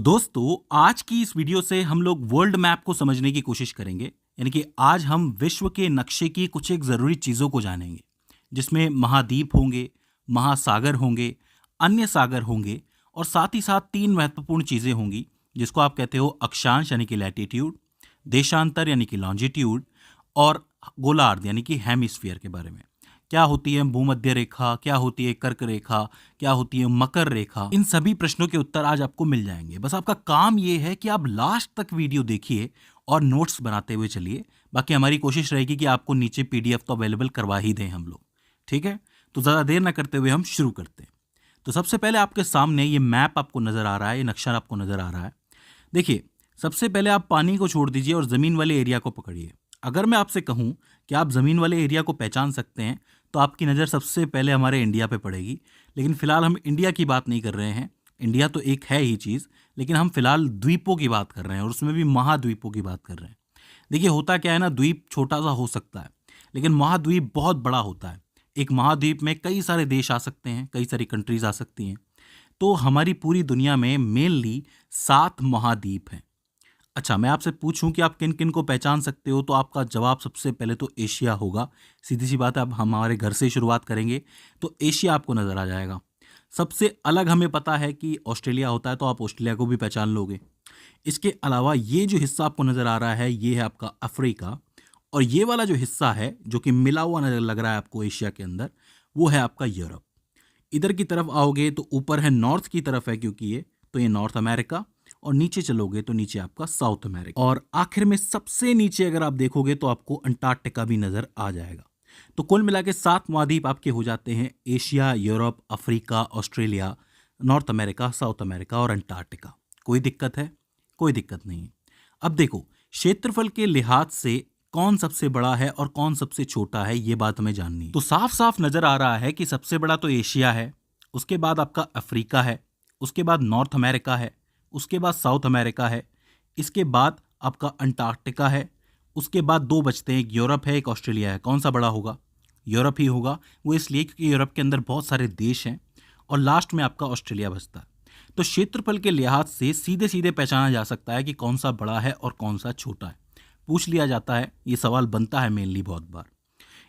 तो दोस्तों, आज की इस वीडियो से हम लोग वर्ल्ड मैप को समझने की कोशिश करेंगे। यानी कि आज हम विश्व के नक्शे की कुछ एक ज़रूरी चीज़ों को जानेंगे, जिसमें महाद्वीप होंगे, महासागर होंगे, अन्य सागर होंगे और साथ ही साथ तीन महत्वपूर्ण चीज़ें होंगी, जिसको आप कहते हो अक्षांश यानी कि लैटिट्यूड, देशांतर यानी कि लॉन्जिट्यूड और गोलार्ध यानी कि हेमिस्फीयर के बारे में। क्या होती है भूमध्य रेखा, क्या होती है कर्क रेखा, क्या होती है मकर रेखा, इन सभी प्रश्नों के उत्तर आज आपको मिल जाएंगे। बस आपका काम ये है कि आप लास्ट तक वीडियो देखिए और नोट्स बनाते हुए चलिए। बाकी हमारी कोशिश रहेगी कि आपको नीचे पीडीएफ तो अवेलेबल करवा ही दें हम लोग। ठीक है, तो ज़्यादा देर ना करते हुए हम शुरू करते हैं। तो सबसे पहले आपके सामने ये मैप आपको नज़र आ रहा है, ये नक्शा आपको नज़र आ रहा है। देखिए, सबसे पहले आप पानी को छोड़ दीजिए और ज़मीन वाले एरिया को पकड़िए। अगर मैं आपसे कहूँ कि आप ज़मीन वाले एरिया को पहचान सकते हैं, तो आपकी नज़र सबसे पहले हमारे इंडिया पे पड़ेगी। लेकिन फ़िलहाल हम इंडिया की बात नहीं कर रहे हैं। इंडिया तो एक है ही चीज़, लेकिन हम फ़िलहाल द्वीपों की बात कर रहे हैं और उसमें भी महाद्वीपों की बात कर रहे हैं। देखिए, होता क्या है ना, द्वीप छोटा सा हो सकता है, लेकिन महाद्वीप बहुत बड़ा होता है। एक महाद्वीप में कई सारे देश आ सकते हैं, कई सारी कंट्रीज़ आ सकती हैं। तो हमारी पूरी दुनिया में मेनली 7 महाद्वीप हैं। अच्छा, मैं आपसे पूछूं कि आप किन किन को पहचान सकते हो, तो आपका जवाब सबसे पहले तो एशिया होगा। सीधी सी बात है, अब हम हमारे घर से ही शुरुआत करेंगे तो एशिया आपको नज़र आ जाएगा। सबसे अलग हमें पता है कि ऑस्ट्रेलिया होता है, तो आप ऑस्ट्रेलिया को भी पहचान लोगे। इसके अलावा ये जो हिस्सा आपको नज़र आ रहा है, ये है आपका अफ्रीका, और ये वाला जो हिस्सा है जो कि मिला हुआ नज़र लग रहा है आपको एशिया के अंदर, वो है आपका यूरोप। इधर की तरफ आओगे तो ऊपर है, नॉर्थ की तरफ है क्योंकि ये नॉर्थ अमेरिका, और नीचे चलोगे तो नीचे आपका साउथ अमेरिका, और आखिर में सबसे नीचे अगर आप देखोगे तो आपको अंटार्कटिका भी नजर आ जाएगा। तो कुल मिला के 7 महाद्वीप आपके हो जाते हैं: Asia, Europe, Africa, Australia, north America, south America और अंटार्कटिका। कोई दिक्कत है? कोई दिक्कत नहीं है। अब देखो, क्षेत्रफल के लिहाज से कौन सबसे बड़ा है और कौन सबसे छोटा है, ये बात हमें जाननी है। तो साफ साफ नजर आ रहा है कि सबसे बड़ा तो एशिया है, उसके बाद आपका अफ्रीका है, उसके बाद नॉर्थ अमेरिका है, उसके बाद साउथ अमेरिका है, इसके बाद आपका अंटार्कटिका है, उसके बाद 2 बचते हैं, एक यूरोप है, एक ऑस्ट्रेलिया है। कौन सा बड़ा होगा? यूरोप ही होगा। वो इसलिए क्योंकि यूरोप के अंदर बहुत सारे देश हैं, और लास्ट में आपका ऑस्ट्रेलिया बचता है। तो क्षेत्रफल के लिहाज से सीधे सीधे पहचाना जा सकता है कि कौन सा बड़ा है और कौन सा छोटा है। पूछ लिया जाता है, ये सवाल बनता है मेनली बहुत बार।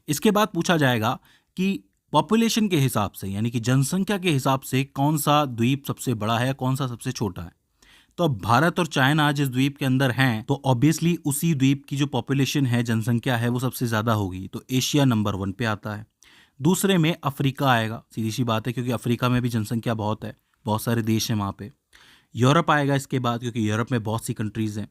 इसके बाद पूछा जाएगा कि पॉपुलेशन के हिसाब से, यानी कि जनसंख्या के हिसाब से, कौन सा द्वीप सबसे बड़ा है, कौन सा सबसे छोटा है। तो अब भारत और चाइना जिस द्वीप के अंदर हैं, तो ऑब्वियसली उसी द्वीप की जो पॉपुलेशन है, जनसंख्या है, वो सबसे ज़्यादा होगी। तो एशिया नंबर 1 पे आता है। दूसरे में अफ्रीका आएगा, सीधी सी बात है, क्योंकि अफ्रीका में भी जनसंख्या बहुत है, बहुत सारे देश हैं वहाँ पे। यूरोप आएगा इसके बाद, क्योंकि यूरोप में बहुत सी कंट्रीज़ हैं।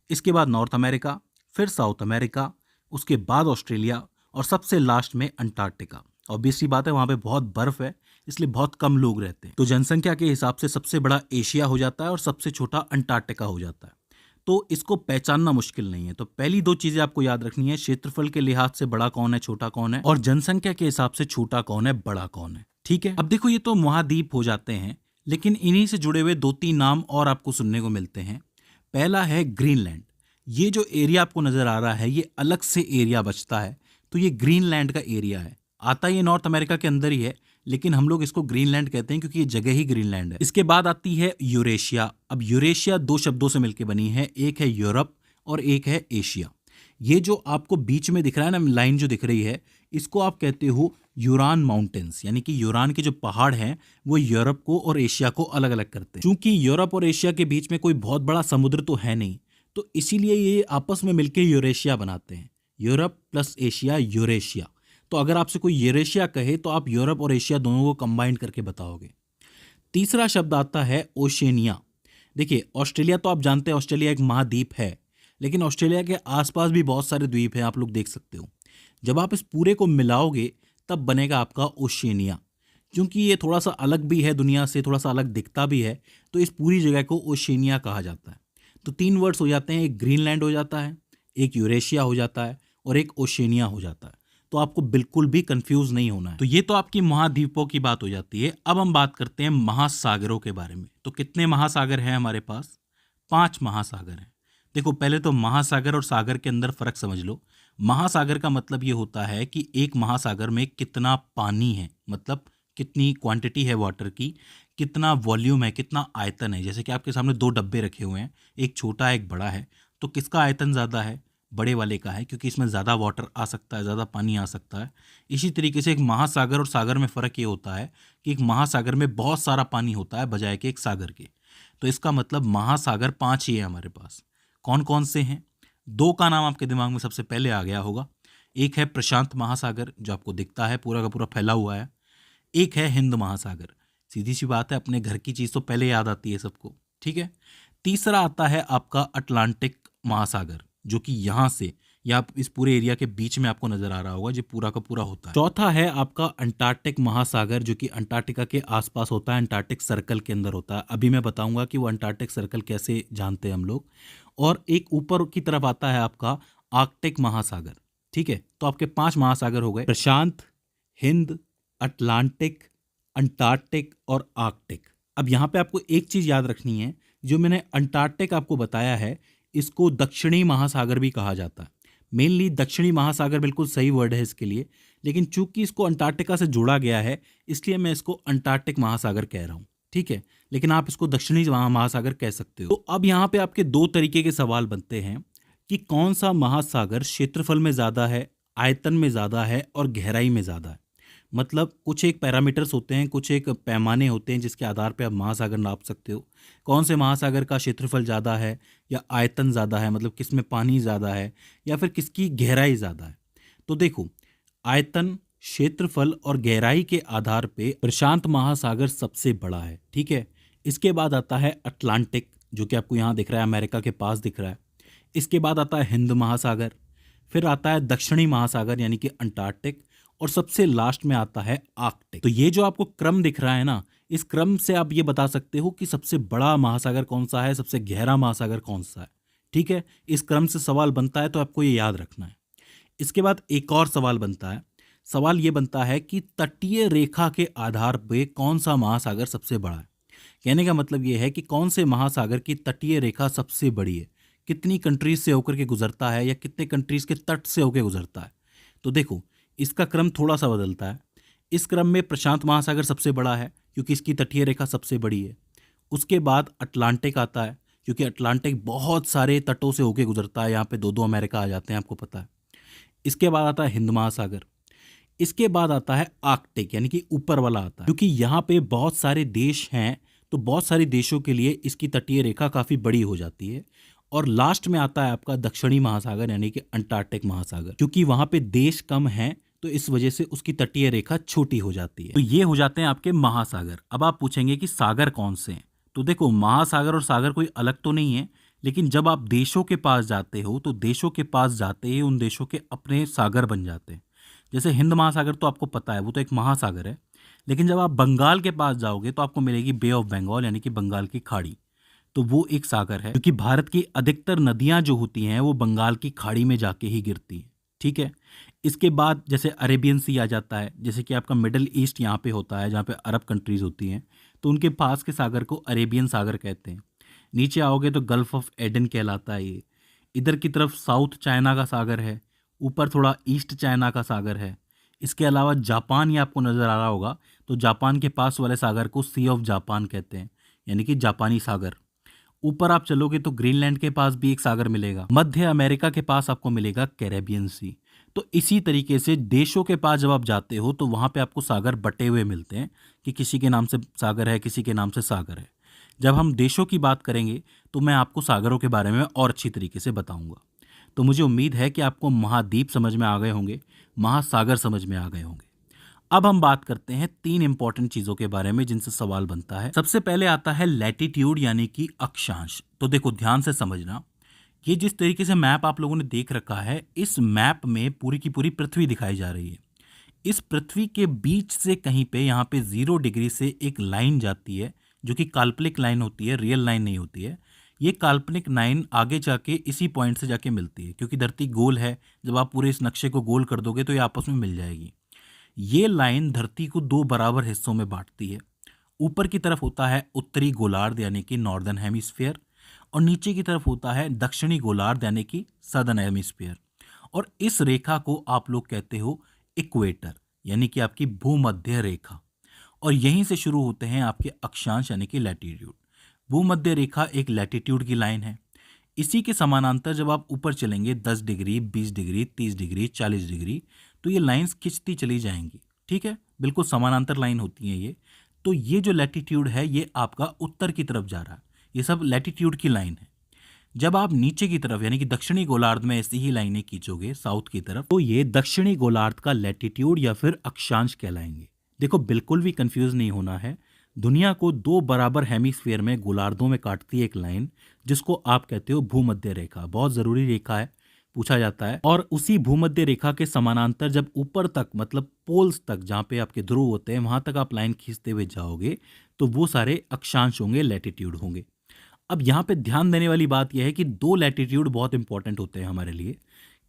इसके बाद नॉर्थ अमेरिका, फिर साउथ अमेरिका, उसके बाद ऑस्ट्रेलिया, और सबसे लास्ट में अंटार्कटिका। ऑब्वियसली बात है, वहाँ पे बहुत बर्फ है, इसलिए बहुत कम लोग रहते हैं। तो जनसंख्या के हिसाब से सबसे बड़ा एशिया हो जाता है और सबसे छोटा अंटार्कटिका हो जाता है। तो इसको पहचानना मुश्किल नहीं है। तो पहली 2 चीजें आपको याद रखनी है: क्षेत्रफल के लिहाज से बड़ा कौन है, छोटा कौन है, और जनसंख्या के हिसाब से छोटा कौन है, बड़ा कौन है। ठीक है, अब देखो, ये तो महाद्वीप हो जाते हैं, लेकिन इन्हीं से जुड़े हुए 2-3 नाम और आपको सुनने को मिलते हैं। पहला है ग्रीनलैंड। ये जो एरिया आपको नजर आ रहा है, ये अलग से एरिया बचता है, तो ये ग्रीनलैंड का एरिया है। आता ये नॉर्थ अमेरिका के अंदर ही है, लेकिन हम लोग इसको ग्रीनलैंड कहते हैं क्योंकि ये जगह ही ग्रीनलैंड है। इसके बाद आती है यूरेशिया। अब यूरेशिया 2 शब्दों से मिलकर बनी है, एक है यूरोप और एक है एशिया। ये जो आपको बीच में दिख रहा है ना, लाइन जो दिख रही है, इसको आप कहते हो यूरान माउंटेन्स, यानी कि यूरान के जो पहाड़ हैं, वो यूरोप को और एशिया को अलग अलग करते हैं। क्योंकि यूरोप और एशिया के बीच में कोई बहुत बड़ा समुद्र तो है नहीं, तो इसीलिए ये आपस में मिलकर यूरेशिया बनाते हैं। Europe plus Asia, Eurasia. तो अगर आपसे कोई यूरेशिया कहे, तो आप यूरोप और एशिया दोनों को कंबाइन करके बताओगे। तीसरा शब्द आता है ओशेनिया। देखिए, ऑस्ट्रेलिया तो आप जानते हैं, ऑस्ट्रेलिया एक महाद्वीप है, लेकिन ऑस्ट्रेलिया के आसपास भी बहुत सारे द्वीप हैं, आप लोग देख सकते हो। जब आप इस पूरे को मिलाओगे, तब बनेगा आपका ओशेनिया। क्योंकि ये थोड़ा सा अलग भी है, दुनिया से थोड़ा सा अलग दिखता भी है, तो इस पूरी जगह को ओशेनिया कहा जाता है। तो 3 वर्ड्स हो जाते हैं, एक ग्रीनलैंड हो जाता है, एक यूरेशिया हो जाता है, और एक ओशेनिया हो जाता है। तो आपको बिल्कुल भी कंफ्यूज नहीं होना है। तो ये तो आपकी महाद्वीपों की बात हो जाती है। अब हम बात करते हैं महासागरों के बारे में। तो कितने महासागर हैं हमारे पास? 5 महासागर हैं। देखो, पहले तो महासागर और सागर के अंदर फर्क समझ लो। महासागर का मतलब ये होता है कि एक महासागर में कितना पानी है, मतलब कितनी क्वांटिटी है वाटर की, कितना वॉल्यूम है, कितना आयतन है। जैसे कि आपके सामने दो डब्बे रखे हुए हैं, एक छोटा है एक बड़ा है, तो किसका आयतन ज़्यादा है? बड़े वाले का है, क्योंकि इसमें ज़्यादा वाटर आ सकता है, ज़्यादा पानी आ सकता है। इसी तरीके से एक महासागर और सागर में फ़र्क ये होता है कि एक महासागर में बहुत सारा पानी होता है बजाय कि एक सागर के। तो इसका मतलब महासागर 5 ही है हमारे पास। कौन कौन से हैं? दो का नाम आपके दिमाग में सबसे पहले आ गया होगा। एक है प्रशांत महासागर, जो आपको दिखता है पूरा का पूरा फैला हुआ है। एक है हिंद महासागर। सीधी सी बात है, अपने घर की चीज़ तो पहले याद आती है सबको, ठीक है। तीसरा आता है आपका अटलांटिक महासागर, जो कि यहाँ से या इस पूरे एरिया के बीच में आपको नजर आ रहा होगा, जो पूरा का पूरा होता है। चौथा है आपका अंटार्कटिक महासागर, जो कि अंटार्कटिका के आसपास होता है, अंटार्कटिक सर्कल के अंदर होता है। अभी मैं बताऊंगा कि वो अंटार्कटिक सर्कल कैसे जानते हैं हम लोग। और एक ऊपर की तरफ आता है आपका आर्कटिक महासागर, ठीक है। तो आपके 5 महासागर हो गए, प्रशांत, हिंद, अटलांटिक, अंटार्कटिक और आर्कटिक। अब यहाँ पे आपको एक चीज़ याद रखनी है, जो मैंने अंटार्कटिक आपको बताया है, इसको दक्षिणी महासागर भी कहा जाता है। मेनली दक्षिणी महासागर बिल्कुल सही वर्ड है इसके लिए, लेकिन चूंकि इसको अंटार्कटिका से जोड़ा गया है, इसलिए मैं इसको अंटार्कटिक महासागर कह रहा हूँ, ठीक है। लेकिन आप इसको दक्षिणी महासागर कह सकते हो। तो अब यहाँ पे आपके दो तरीके के सवाल बनते हैं कि कौन सा महासागर क्षेत्रफल में ज़्यादा है, आयतन में ज़्यादा है और गहराई में ज़्यादा है। मतलब कुछ एक पैरामीटर्स होते हैं, कुछ एक पैमाने होते हैं जिसके आधार पे आप महासागर नाप सकते हो। कौन से महासागर का क्षेत्रफल ज़्यादा है या आयतन ज़्यादा है, मतलब किस में पानी ज़्यादा है या फिर किसकी गहराई ज़्यादा है। तो देखो, आयतन, क्षेत्रफल और गहराई के आधार पे प्रशांत महासागर सबसे बड़ा है, ठीक है। इसके बाद आता है अटलांटिक, जो कि आपको यहाँ दिख रहा है, अमेरिका के पास दिख रहा है। इसके बाद आता है हिंद महासागर, फिर आता है दक्षिणी महासागर यानी कि अंटार्कटिक, और सबसे लास्ट में आता है आर्कटिक। तो ये जो आपको क्रम दिख रहा है ना, इस क्रम से आप ये बता सकते हो कि सबसे बड़ा महासागर कौन सा है, सबसे गहरा महासागर कौन सा है, ठीक है। इस क्रम से सवाल बनता है, तो आपको ये याद रखना है। इसके बाद एक और सवाल बनता है। सवाल ये बनता है कि तटीय रेखा के आधार पे कौन सा महासागर सबसे बड़ा है। कहने का मतलब ये है कि कौन से महासागर की तटीय रेखा सबसे बड़ी है, कितनी कंट्रीज से होकर के गुजरता है या कितने कंट्रीज के तट से होकर गुजरता है। तो देखो, इसका क्रम थोड़ा सा बदलता है। इस क्रम में प्रशांत महासागर सबसे बड़ा है, क्योंकि इसकी तटीय रेखा सबसे बड़ी है। उसके बाद अटलांटिक आता है, क्योंकि अटलांटिक बहुत सारे तटों से होकर गुजरता है, यहाँ पे दो दो अमेरिका आ जाते हैं, आपको पता है। इसके बाद आता है हिंद महासागर। इसके बाद आता है आर्कटिक, यानी कि ऊपर वाला आता है, क्योंकि यहाँ पे बहुत सारे देश हैं, तो बहुत सारे देशों के लिए इसकी तटीय रेखा काफ़ी बड़ी हो जाती है। और लास्ट में आता है आपका दक्षिणी महासागर, यानी कि अंटार्कटिक महासागर, क्योंकि वहाँ पे देश कम हैं, तो इस वजह से उसकी तटीय रेखा छोटी हो जाती है। तो ये हो जाते हैं आपके महासागर। अब आप पूछेंगे कि सागर कौन से हैं। तो देखो, महासागर और सागर कोई अलग तो नहीं है, लेकिन जब आप देशों के पास जाते हो, तो देशों के पास जाते ही उन देशों के अपने सागर बन जाते हैं। जैसे हिंद महासागर तो आपको पता है, वो तो एक महासागर है। लेकिन जब आप बंगाल के पास जाओगे तो आपको मिलेगी बे ऑफ बंगाल, यानी कि बंगाल की खाड़ी। तो वो एक सागर है, क्योंकि भारत की अधिकतर नदियां जो होती हैं वो बंगाल की खाड़ी में जाके ही गिरती हैं, ठीक है। इसके बाद जैसे अरेबियन सी आ जाता है, जैसे कि आपका मिडल ईस्ट यहाँ पे होता है, जहाँ पे अरब कंट्रीज होती हैं, तो उनके पास के सागर को अरेबियन सागर कहते हैं। नीचे आओगे तो गल्फ ऑफ एडन कहलाता है ये। इधर की तरफ साउथ चाइना का सागर है, ऊपर थोड़ा ईस्ट चाइना का सागर है। इसके अलावा जापान ये आपको नज़र आ रहा होगा, तो जापान के पास वाले सागर को सी ऑफ जापान कहते हैं, यानी कि जापानी सागर। ऊपर आप चलोगे तो ग्रीनलैंड के पास भी एक सागर मिलेगा। मध्य अमेरिका के पास आपको मिलेगा कैरेबियन सी। तो इसी तरीके से देशों के पास जब आप जाते हो तो वहाँ पे आपको सागर बटे हुए मिलते हैं, कि किसी के नाम से सागर है, किसी के नाम से सागर है। जब हम देशों की बात करेंगे तो मैं आपको सागरों के बारे में और अच्छी तरीके से बताऊंगा। तो मुझे उम्मीद है कि आपको महाद्वीप समझ में आ गए होंगे, महासागर समझ में आ गए होंगे। अब हम बात करते हैं 3 इंपॉर्टेंट चीजों के बारे में जिनसे सवाल बनता है। सबसे पहले आता है लैटिट्यूड, यानी कि अक्षांश। तो देखो, ध्यान से समझना, ये जिस तरीके से मैप आप लोगों ने देख रखा है, इस मैप में पूरी की पूरी पृथ्वी दिखाई जा रही है। इस पृथ्वी के बीच से कहीं पे यहाँ पे 0 डिग्री से एक लाइन जाती है, जो कि काल्पनिक लाइन होती है, रियल लाइन नहीं होती है। ये काल्पनिक लाइन आगे जाके इसी पॉइंट से जाके मिलती है, क्योंकि धरती गोल है। जब आप पूरे इस नक्शे को गोल कर दोगे तो ये आपस में मिल जाएगी। ये लाइन धरती को 2 बराबर हिस्सों में बांटती है। ऊपर की तरफ होता है उत्तरी गोलार्ध, यानी कि नॉर्दर्न हेमिस्फीयर, और नीचे की तरफ होता है दक्षिणी गोलार्ध, यानी कि सदर्न हेमिस्फीयर। और इस रेखा को आप लोग कहते हो इक्वेटर, यानी कि आपकी भूमध्य रेखा। और यहीं से शुरू होते हैं आपके अक्षांश यानी कि लैटिट्यूड। भूमध्य रेखा एक लैटिट्यूड की लाइन है। इसी के समानांतर जब आप ऊपर चलेंगे 10 डिग्री, 20 डिग्री, 30 डिग्री, 40 डिग्री, तो ये लाइंस खिंचती चली जाएंगी। ठीक है, बिल्कुल समानांतर लाइन होती है ये। तो ये जो लैटिट्यूड है ये आपका उत्तर की तरफ जा रहा है। ये सब लैटिट्यूड की लाइन है। जब आप नीचे की तरफ यानी कि दक्षिणी गोलार्ध में ऐसी ही लाइनें खींचोगे साउथ की तरफ, तो ये दक्षिणी गोलार्ध का लैटिट्यूड या फिर अक्षांश कहलाएंगे। देखो, बिल्कुल भी कंफ्यूज नहीं होना है। दुनिया को दो बराबर हेमिस्फीयर में गोलार्धों में काटती है एक लाइन, जिसको आप कहते हो भूमध्य रेखा। बहुत जरूरी रेखा है, पूछा जाता है। और उसी भूमध्य रेखा के समानांतर जब ऊपर तक मतलब पोल्स तक, जहाँ पे आपके ध्रुव होते हैं, वहां तक आप लाइन खींचते हुए जाओगे तो वो सारे अक्षांश होंगे, लैटिट्यूड होंगे। अब यहाँ पे ध्यान देने वाली बात यह है कि दो लैटिट्यूड बहुत इंपॉर्टेंट होते हैं हमारे लिए।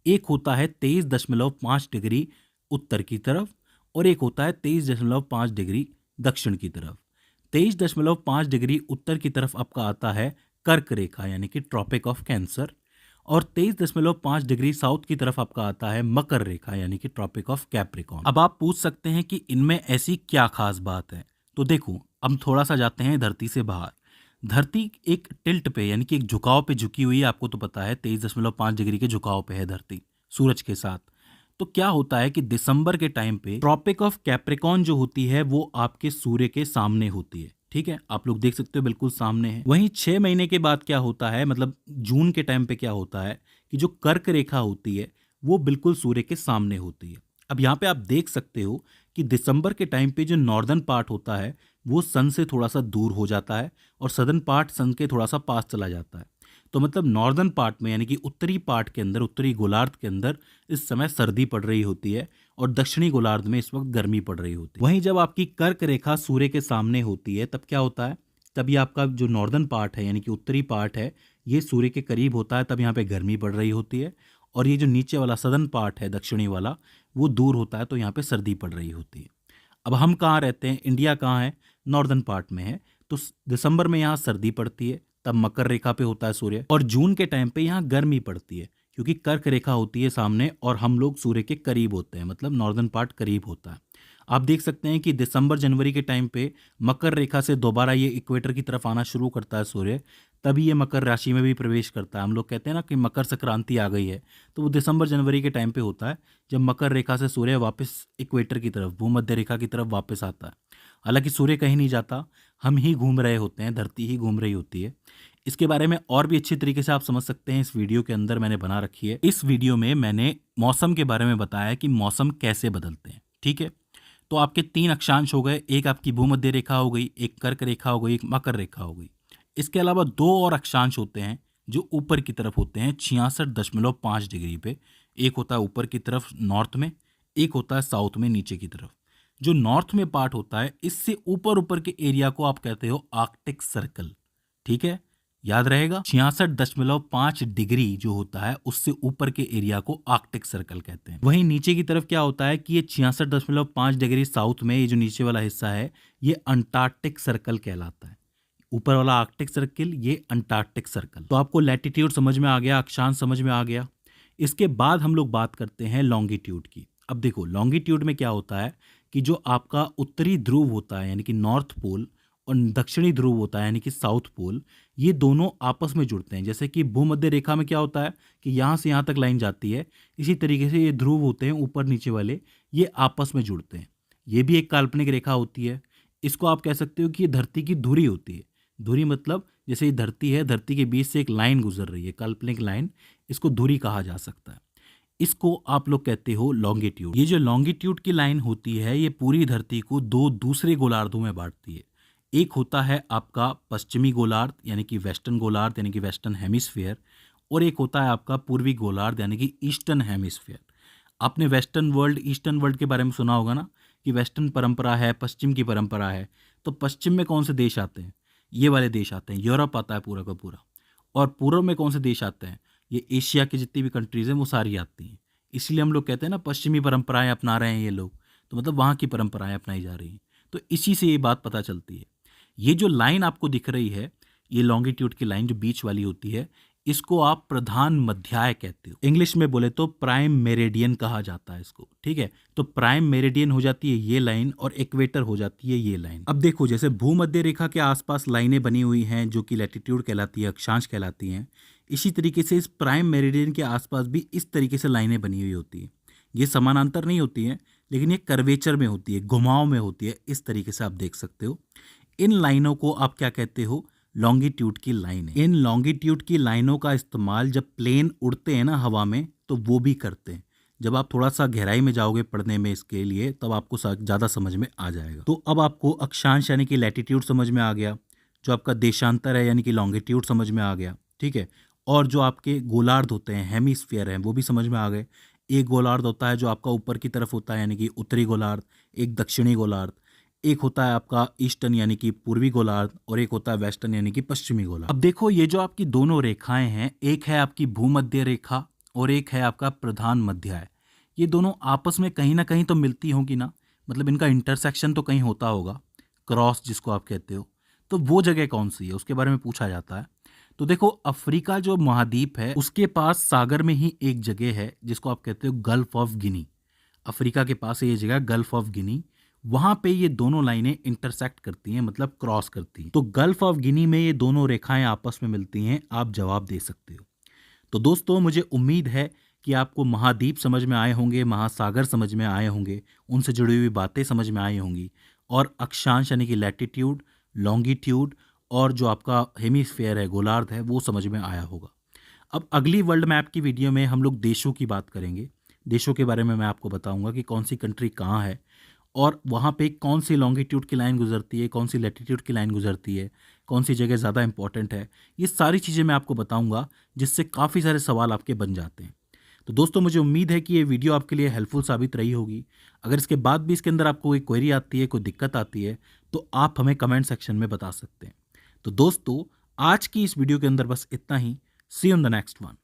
एक होता है 23.5 डिग्री उत्तर की तरफ और एक होता है 23.5 डिग्री दक्षिण की तरफ। 23.5 डिग्री उत्तर की तरफ आपका आता है कर्क रेखा यानी कि ट्रॉपिक ऑफ कैंसर, और 23.5 डिग्री साउथ की तरफ आपका आता है मकर रेखा यानी कि ट्रॉपिक ऑफ कैप्रिकॉर्न। अब आप पूछ सकते हैं कि इनमें ऐसी क्या खास बात है। तो देखो, अब थोड़ा सा जाते हैं धरती से बाहर। धरती एक टिल्ट पे यानी कि एक झुकाव पे झुकी हुई है, आपको तो पता है 23.5 डिग्री के झुकाव पे है धरती सूरज के साथ। तो क्या होता है कि दिसंबर के टाइम पे ट्रॉपिक ऑफ कैप्रिकॉर्न जो होती है वो आपके सूर्य के सामने होती है। ठीक है, आप लोग देख सकते हो बिल्कुल सामने है। वहीं 6 महीने के बाद क्या होता है, मतलब जून के टाइम पे क्या होता है कि जो कर्क रेखा होती है वो बिल्कुल सूर्य के सामने होती है। अब यहाँ पे आप देख सकते हो कि दिसंबर के टाइम पे जो नॉर्दर्न पार्ट होता है वो सन से थोड़ा सा दूर हो जाता है और सदर्न पार्ट सन के थोड़ा सा पास चला जाता है। तो मतलब नॉर्दर्न पार्ट में यानी कि उत्तरी पार्ट के अंदर, उत्तरी गोलार्ध के अंदर इस समय सर्दी पड़ रही होती है और दक्षिणी गोलार्ध में इस वक्त गर्मी पड़ रही होती है। वहीं जब आपकी कर्क रेखा सूर्य के सामने होती है तब क्या होता है, तभी आपका जो नॉर्दर्न पार्ट है यानी कि उत्तरी पार्ट है ये सूर्य के करीब होता है, तब यहाँ पे गर्मी पड़ रही होती है। और ये जो नीचे वाला सदर्न पार्ट है दक्षिणी वाला वो दूर होता है, तो यहाँ पे सर्दी पड़ रही होती है। अब हम कहाँ रहते हैं, इंडिया कहाँ है, नॉर्दर्न पार्ट में है। तो दिसंबर में यहाँ सर्दी पड़ती है, तब मकर रेखा पे होता है सूर्य, और जून के टाइम पे यहाँ गर्मी पड़ती है क्योंकि कर्क रेखा होती है सामने और हम लोग सूर्य के करीब होते हैं, मतलब नॉर्दर्न पार्ट करीब होता है। आप देख सकते हैं कि दिसंबर जनवरी के टाइम पे मकर रेखा से दोबारा ये इक्वेटर की तरफ आना शुरू करता है सूर्य, तभी ये मकर राशि में भी प्रवेश करता है। हम लोग कहते हैं ना कि मकर संक्रांति आ गई है, तो वो दिसंबर जनवरी के टाइम पे होता है जब मकर रेखा से सूर्य वापस इक्वेटर की तरफ, भूमध्य रेखा की तरफ वापस आता है। हालांकि सूर्य कहीं नहीं जाता, हम ही घूम रहे होते हैं, धरती ही घूम रही होती है। इसके बारे में और भी अच्छी तरीके से आप समझ सकते हैं, इस वीडियो के अंदर मैंने बना रखी है। इस वीडियो में मैंने मौसम के बारे में बताया है कि मौसम कैसे बदलते हैं। ठीक है, तो आपके 3 अक्षांश हो गए, एक आपकी भूमध्य रेखा हो गई, एक कर्क रेखा हो गई, एक मकर रेखा हो गई। इसके अलावा 2 और अक्षांश होते हैं जो ऊपर की तरफ होते हैं 66.5 डिग्री पे। एक होता है ऊपर की तरफ नॉर्थ में, एक होता है साउथ में नीचे की तरफ। जो नॉर्थ में पार्ट होता है इससे ऊपर ऊपर के एरिया को आप कहते हो आर्कटिक सर्कल। ठीक है, याद रहेगा, 66.5 डिग्री जो होता है उससे ऊपर के एरिया को आर्कटिक सर्कल कहते हैं। वहीं नीचे की तरफ क्या होता है कि ये 66.5 डिग्री साउथ में ये जो नीचे वाला हिस्सा है ये अंटार्कटिक सर्कल कहलाता है। ऊपर वाला आर्कटिक सर्कल, ये अंटार्कटिक सर्कल। तो आपको लैटिट्यूड समझ में आ गया, अक्षांश समझ में आ गया। इसके बाद हम लोग बात करते हैं लॉन्गिट्यूड की। अब देखो, लॉन्गिट्यूड में क्या होता है कि जो आपका उत्तरी ध्रुव होता है यानी कि नॉर्थ पोल और दक्षिणी ध्रुव होता है यानी कि साउथ पोल, ये दोनों आपस में जुड़ते हैं। जैसे कि भूमध्य रेखा में क्या होता है कि यहाँ से यहाँ तक लाइन जाती है, इसी तरीके से ये ध्रुव होते हैं ऊपर नीचे वाले, ये आपस में जुड़ते हैं। ये भी एक काल्पनिक रेखा होती है। इसको आप कह सकते हो कि ये धरती की धुरी होती है। धुरी मतलब जैसे ये धरती है, धरती के बीच से एक लाइन गुजर रही है, काल्पनिक लाइन, इसको धुरी कहा जा सकता है। इसको आप लोग कहते हो लॉन्गिट्यूड। ये जो लॉन्गिट्यूड की लाइन होती है ये पूरी धरती को 2 दूसरे गोलार्धों में बांटती है। एक होता है आपका पश्चिमी गोलार्ध यानी कि वेस्टर्न गोलार्ध यानी कि वेस्टर्न हेमिस्फीयर, और एक होता है आपका पूर्वी गोलार्ध यानी कि ईस्टर्न हेमिस्फीयर। आपने वेस्टर्न वर्ल्ड, ईस्टर्न वर्ल्ड के बारे में सुना होगा ना कि वेस्टर्न परंपरा है, पश्चिम की परंपरा है। तो पश्चिम में कौन से देश आते हैं, ये वाले देश आते हैं, यूरोप आता है पूरा का पूरा। और पूर्व में कौन से देश आते हैं, ये एशिया की जितनी भी कंट्रीज हैं वो सारी आती हैं। इसलिए हम लोग कहते हैं ना पश्चिमी परंपराएं अपना रहे हैं ये लोग, तो मतलब वहाँ की परंपराएं अपनाई जा रही हैं। तो इसी से ये बात पता चलती है। ये जो लाइन आपको दिख रही है, ये लॉन्गिट्यूड की लाइन जो बीच वाली होती है, इसको आप प्रधान मध्याय कहते हो। इंग्लिश में बोले तो प्राइम मेरिडियन कहा जाता है इसको, ठीक है। तो प्राइम मेरिडियन हो जाती है ये लाइन और इक्वेटर हो जाती है ये लाइन। अब देखो, जैसे भूमध्य रेखा के आसपास लाइनें बनी हुई हैं जो कि लैटिट्यूड कहलाती है, अक्षांश कहलाती हैं, इसी तरीके से इस प्राइम मेरिडियन के आसपास भी इस तरीके से लाइनें बनी हुई होती हैं। ये समानांतर नहीं होती हैं, लेकिन ये कर्वेचर में होती है, घुमाव में होती है। इस तरीके से आप देख सकते हो। इन लाइनों को आप क्या कहते हो? लॉन्गिट्यूड की लाइन है। इन लॉन्गिट्यूड की लाइनों का इस्तेमाल जब प्लेन उड़ते हैं ना हवा में, तो वो भी करते हैं। जब आप थोड़ा सा गहराई में जाओगे पढ़ने में इसके लिए, तब आपको ज़्यादा समझ में आ जाएगा। तो अब आपको अक्षांश यानी कि लैटिट्यूड समझ में आ गया, जो आपका देशांतर है यानी कि लॉन्गिट्यूड समझ में आ गया, ठीक है। और जो आपके गोलार्ध होते हैं, हेमिस्फीयर हैं, वो भी समझ में आ गए। एक गोलार्ध होता है जो आपका ऊपर की तरफ होता है यानी कि उत्तरी गोलार्ध, एक दक्षिणी गोलार्ध, एक होता है आपका ईस्टर्न यानी कि पूर्वी गोलार्ध, और एक होता है वेस्टर्न यानी कि पश्चिमी गोलार्ध। अब देखो, ये जो आपकी दोनों रेखाएं हैं, एक है आपकी भूमध्य रेखा और एक है आपका प्रधान मध्याय। ये दोनों आपस में कहीं ना कहीं तो मिलती होंगी ना, मतलब इनका इंटरसेक्शन तो कहीं होता होगा, क्रॉस जिसको आप कहते हो। तो वो जगह कौन सी है, उसके बारे में पूछा जाता है। तो देखो, अफ्रीका जो महाद्वीप है उसके पास सागर में ही एक जगह है जिसको आप कहते हो गल्फ ऑफ गिनी। अफ्रीका के पास है ये जगह गल्फ ऑफ गिनी। वहां पे ये दोनों लाइनें इंटरसेक्ट करती हैं, मतलब क्रॉस करती हैं। तो गल्फ ऑफ गिनी में ये दोनों रेखाएं आपस में मिलती हैं। आप जवाब दे सकते हो। तो दोस्तों, मुझे उम्मीद है कि आपको महाद्वीप समझ में आए होंगे, महासागर समझ में आए होंगे, उनसे जुड़ी हुई बातें समझ में आई होंगी, और अक्षांश यानी कि लैटिट्यूड, लॉन्गिट्यूड, और जो आपका हेमिस्फीयर है, गोलार्ध है, वो समझ में आया होगा। अब अगली वर्ल्ड मैप की वीडियो में हम लोग देशों की बात करेंगे। देशों के बारे में मैं आपको बताऊंगा कि कौन सी कंट्री कहाँ है, और वहाँ पे कौन सी लॉन्गिट्यूड की लाइन गुजरती है, कौन सी लैटिट्यूड की लाइन गुजरती है, कौन सी जगह ज़्यादा इंपॉर्टेंट है। ये सारी चीज़ें मैं आपको बताऊंगा, जिससे काफ़ी सारे सवाल आपके बन जाते हैं। तो दोस्तों, मुझे उम्मीद है कि ये वीडियो आपके लिए हेल्पफुल साबित रही होगी। अगर इसके बाद भी इसके अंदर आपको कोई क्वेरी आती है, कोई दिक्कत आती है, तो आप हमें कमेंट सेक्शन में बता सकते हैं। तो दोस्तों, आज की इस वीडियो के अंदर बस इतना ही। See you in the next one.